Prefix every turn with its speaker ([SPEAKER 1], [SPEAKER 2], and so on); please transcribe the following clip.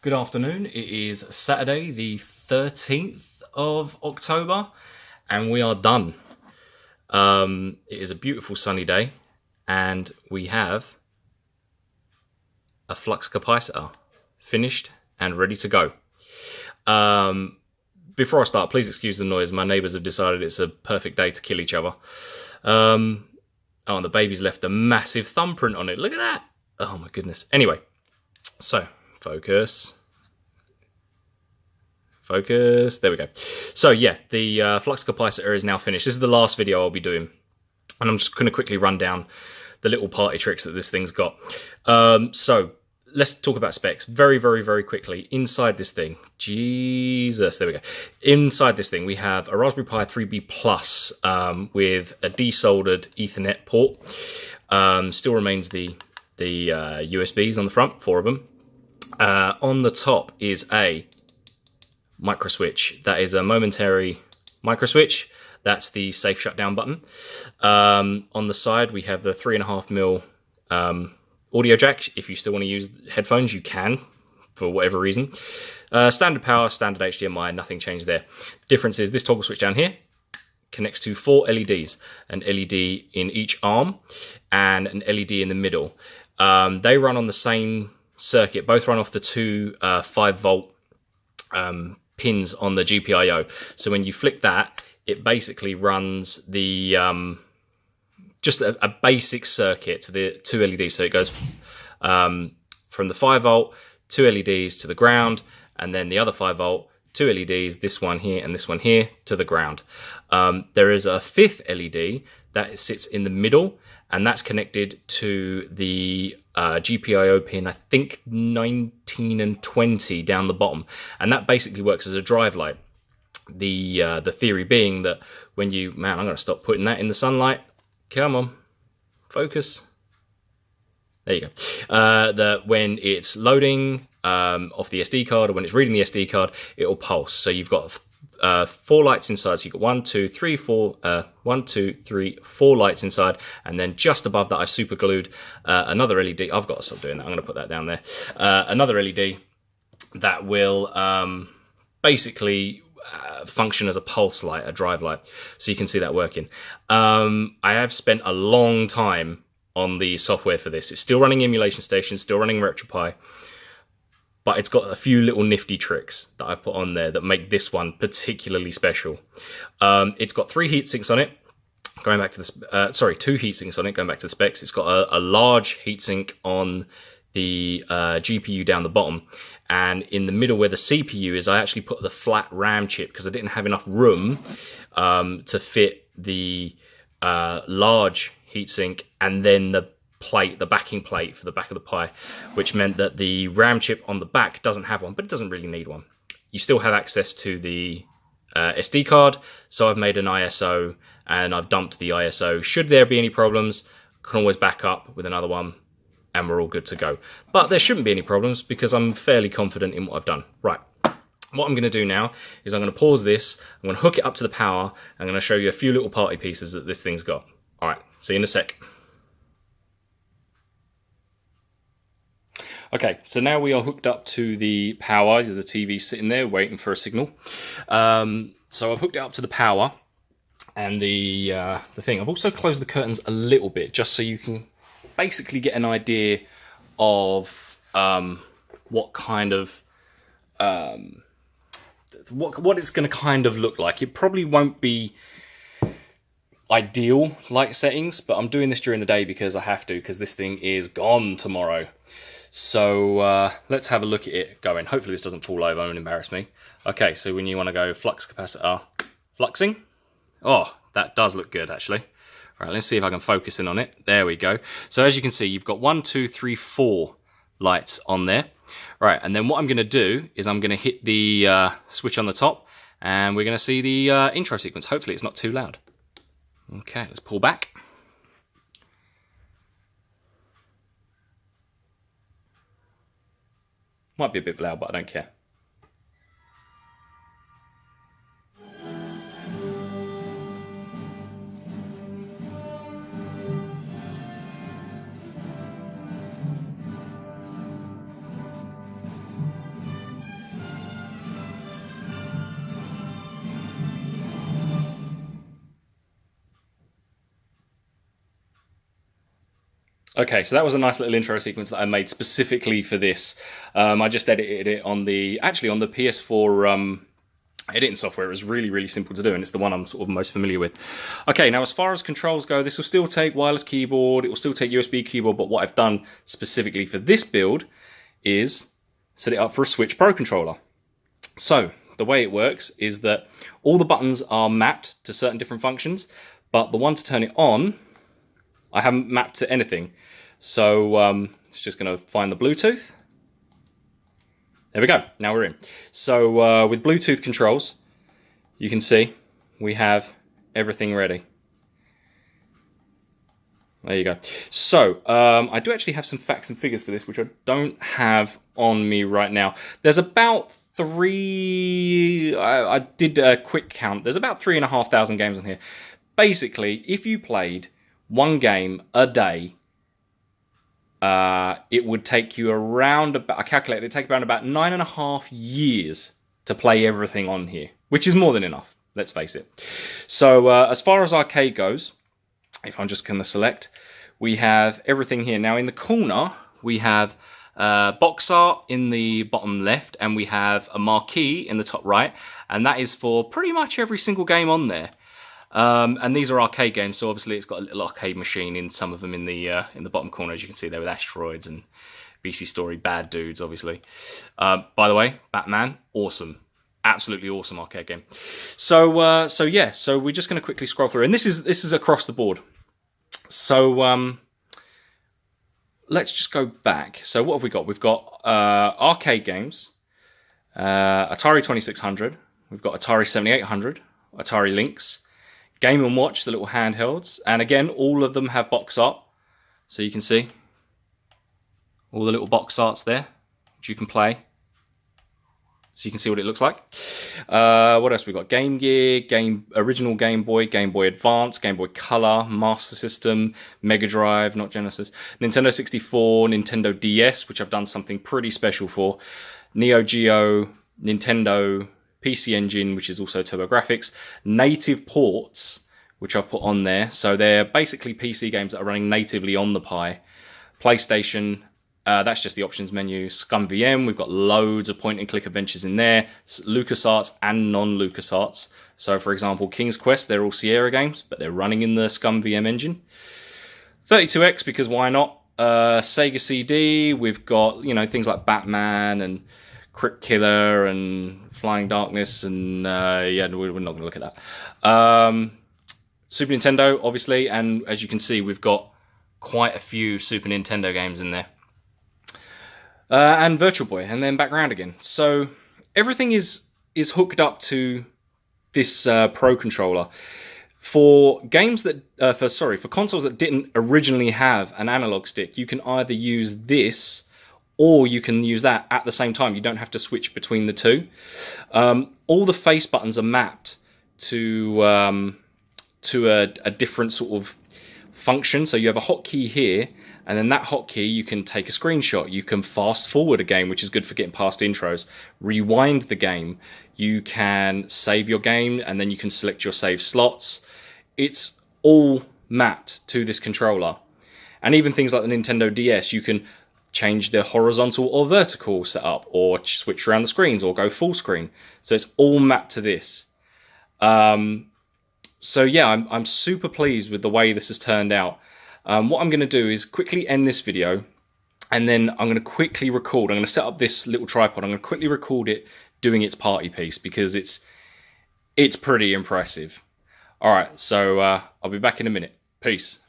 [SPEAKER 1] Good afternoon. It is Saturday, the 13th of October, and we are done. It is a beautiful sunny day, and we have a Flux CapPIcitor finished and ready to go. Before I start, please excuse the noise. My neighbours have decided it's a perfect day to kill each other. And the baby's left a massive thumbprint on it. Look at that. Oh my goodness. Anyway, so focus. There we go. So yeah, the Flux CapPIcitor is now finished. This is the last video I'll be doing, and I'm just going to quickly run down the little party tricks that this thing's got. So let's talk about specs very, very, very quickly. Inside this thing, Jesus, there we go. Inside this thing, we have a Raspberry Pi 3B Plus with a desoldered Ethernet port. Still remains the USBs on the front, 4 of them. On the top is a micro switch. That is a momentary micro switch. That's the safe shutdown button. On the side, we have the 3.5mm audio jack. If you still want to use headphones, you can, for whatever reason. Standard power, standard HDMI, nothing changed there. The difference is this toggle switch down here connects to 4 LEDs, an LED in each arm and an LED in the middle. They run on the same circuit, both run off the two 5-volt pins on the GPIO. So when you flick that, it basically runs the just a basic circuit to the 2 LEDs. So it goes from the 5-volt, 2 LEDs to the ground, and then the other 5-volt, 2 LEDs, this one here and this one here, to the ground. There is a 5th LED that sits in the middle, and that's connected to the GPIO pin, I think 19 and 20 down the bottom, and that basically works as a drive light. The theory being that when you, I'm going to stop putting that in the sunlight. Come on, focus. There you go. That when it's loading off the SD card, or when it's reading the SD card, it will pulse. So you've got 4 lights inside. So you've got 1, 2, 3, 4, 1, 2, 3, 4 lights inside, and then just above that, I've super glued another LED. I've got to stop doing that. I'm going to put that down there. Another LED that will basically function as a pulse light, a drive light. So you can see that working. I have spent a long time on the software for this. It's still running Emulation Station, still running RetroPie, but it's got a few little nifty tricks that I've put on there that make this one particularly special. It's got 3 heat sinks on it. Going back to the 2 heat sinks on it. Going back to the specs, it's got a large heatsink on the GPU down the bottom, and in the middle where the CPU is, I actually put the flat RAM chip because I didn't have enough room to fit the large heatsink and then the plate, the backing plate for the back of the Pi, which meant that the RAM chip on the back doesn't have one, but it doesn't really need one. You still have access to the SD card, so I've made an ISO and I've dumped the ISO. Should there be any problems, I can always back up with another one and we're all good to go. But there shouldn't be any problems because I'm fairly confident in what I've done. Right, what I'm going to do now is I'm going to pause this, I'm going to hook it up to the power, I'm going to show you a few little party pieces that this thing's got. All right, see you in a sec. Okay, so now we are hooked up to the power. The TV sitting there waiting for a signal. So I've hooked it up to the power and the thing. I've also closed the curtains a little bit just so you can basically get an idea of what kind of what it's going to kind of look like. It probably won't be ideal light settings, but I'm doing this during the day because I have to, because this thing is gone tomorrow. So let's have a look at it going. Hopefully this doesn't fall over and embarrass me. Okay, so when you want to go Flux CapPIcitor fluxing. Oh, that does look good actually. All right, let's see if I can focus in on it. There we go. So as you can see, you've got 1, 2, 3, 4 lights on there. Right, and then what I'm going to do is I'm going to hit the switch on the top, and we're going to see the intro sequence. Hopefully it's not too loud. Okay, let's pull back. Might be a bit loud, but I don't care. Okay, so that was a nice little intro sequence that I made specifically for this. I just edited it on the PS4 editing software. It was really, really simple to do, and it's the one I'm sort of most familiar with. Okay, now as far as controls go, this will still take wireless keyboard, it will still take USB keyboard, but what I've done specifically for this build is set it up for a Switch Pro controller. So, the way it works is that all the buttons are mapped to certain different functions, but the one to turn it on, I haven't mapped to anything. So it's just going to find the Bluetooth. There we go. Now we're in. So with Bluetooth controls, you can see we have everything ready. There you go. So I do actually have some facts and figures for this, which I don't have on me right now. There's about I did a quick count. There's about 3,500 games on here. Basically, if you played one game a day, it would take you around about, I calculated, it'd take around about 9.5 years to play everything on here, which is more than enough, let's face it. So as far as arcade goes, if I'm just going to select, we have everything here. Now in the corner, we have box art in the bottom left, and we have a marquee in the top right, and that is for pretty much every single game on there. And these are arcade games, so obviously it's got a little arcade machine in some of them in the bottom corner, as you can see there, with Asteroids and BC Story, Bad Dudes, obviously. By the way, Batman, awesome. Absolutely awesome arcade game. So yeah, so we're just going to quickly scroll through, and this is across the board. So let's just go back. So what have we got? We've got arcade games, Atari 2600, we've got Atari 7800, Atari Lynx, Game & Watch, the little handhelds, and again, all of them have box art, so you can see all the little box arts there, which you can play, so you can see what it looks like. What else we got? Game Gear, original Game Boy Advance, Game Boy Color, Master System, Mega Drive, not Genesis, Nintendo 64, Nintendo DS, which I've done something pretty special for, Neo Geo, Nintendo PC Engine, which is also TurboGrafx, native ports, which I've put on there. So they're basically PC games that are running natively on the Pi. PlayStation, that's just the options menu. ScumVM, we've got loads of point-and-click adventures in there. LucasArts and non-LucasArts. So, for example, King's Quest, they're all Sierra games, but they're running in the ScumVM engine. 32X, because why not? Sega CD, we've got, things like Batman and Crypt Killer and Flying Darkness, and yeah, we're not going to look at that. Super Nintendo, obviously, and as you can see, we've got quite a few Super Nintendo games in there. And Virtual Boy, and then back around again. So everything is hooked up to this Pro controller. For games that, for consoles that didn't originally have an analog stick, you can either use this or you can use that at the same time. You don't have to switch between the two. All the face buttons are mapped to a different sort of function. So you have a hotkey here, and then that hotkey you can take a screenshot. You can fast forward a game, which is good for getting past intros. Rewind the game. You can save your game, and then you can select your save slots. It's all mapped to this controller. And even things like the Nintendo DS, you can change the horizontal or vertical setup, or switch around the screens, or go full screen. So it's all mapped to this. So yeah, I'm super pleased with the way this has turned out. What I'm going to do is quickly end this video, and then I'm going to quickly record. I'm going to set up this little tripod. I'm going to quickly record it doing its party piece, because it's pretty impressive. All right, so I'll be back in a minute. Peace.